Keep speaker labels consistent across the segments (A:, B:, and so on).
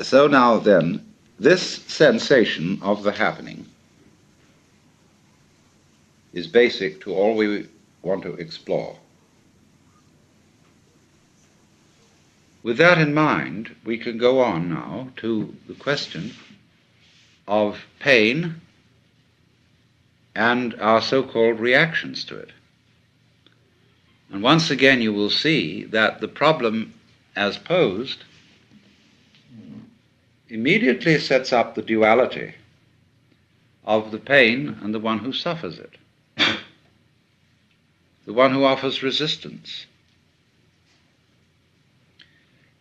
A: So now then, this sensation of the happening is basic to all we want to explore. With that in mind, we can go on now to the question of pain and our so-called reactions to it. And once again you will see that the problem as posed immediately sets up the duality of the pain and the one who suffers it, the one who offers resistance.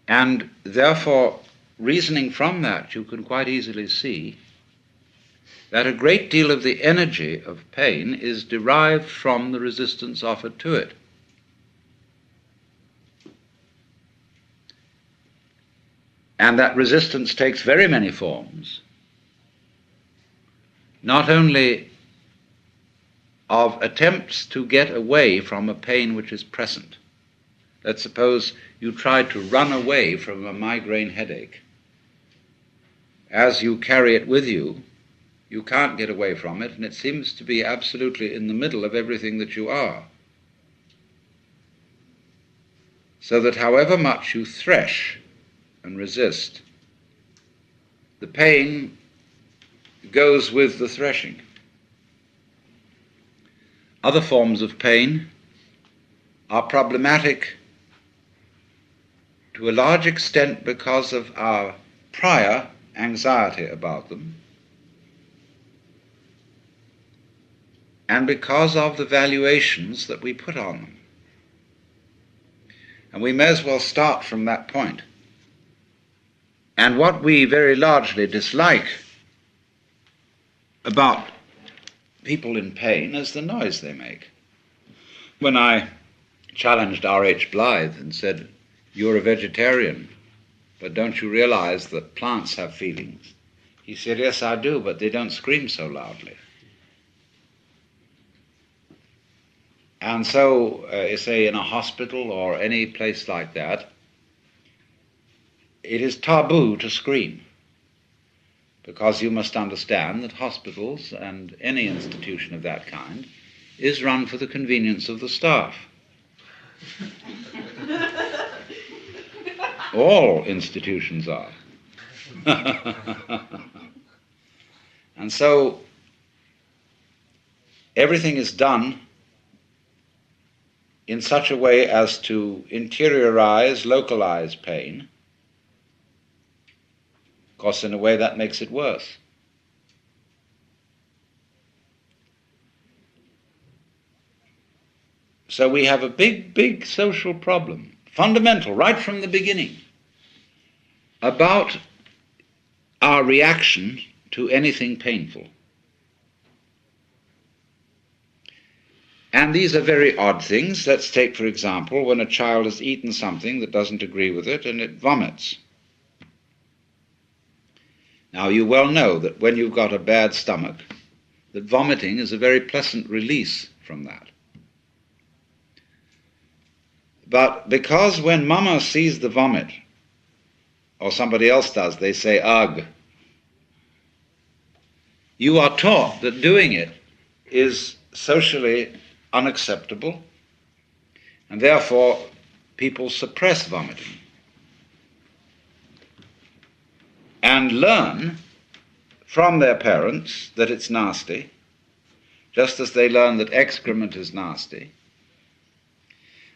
A: And therefore, reasoning from that, you can quite easily see that a great deal of the energy of pain is derived from the resistance offered to it. And that resistance takes very many forms, not only of attempts to get away from a pain which is present. Let's suppose you tried to run away from a migraine headache. As you carry it with you, you can't get away from it, and it seems to be absolutely in the middle of everything that you are. So that however much you thresh and resist, the pain goes with the threshing. Other forms of pain are problematic to a large extent because of our prior anxiety about them and because of the valuations that we put on them. And we may as well start from that point. And what we very largely dislike about people in pain is the noise they make. When I challenged R.H. Blythe and said, "You're a vegetarian, but don't you realize that plants have feelings?" He said, "Yes, I do, but they don't scream so loudly." And so, say in a hospital or any place like that, it is taboo to scream, because you must understand that hospitals and any institution of that kind is run for the convenience of the staff. All institutions are. And so everything is done in such a way as to interiorize, localize pain. Of course, in a way that makes it worse. So we have a big, big social problem, fundamental, right from the beginning, about our reaction to anything painful. And these are very odd things. Let's take, for example, when a child has eaten something that doesn't agree with it and it vomits. Now, you well know that when you've got a bad stomach, that vomiting is a very pleasant release from that. But because when mama sees the vomit, or somebody else does, they say, "Ugh," you are taught that doing it is socially unacceptable, and therefore people suppress vomiting and learn from their parents that it's nasty, just as they learn that excrement is nasty,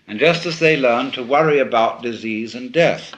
A: and just as they learn to worry about disease and death.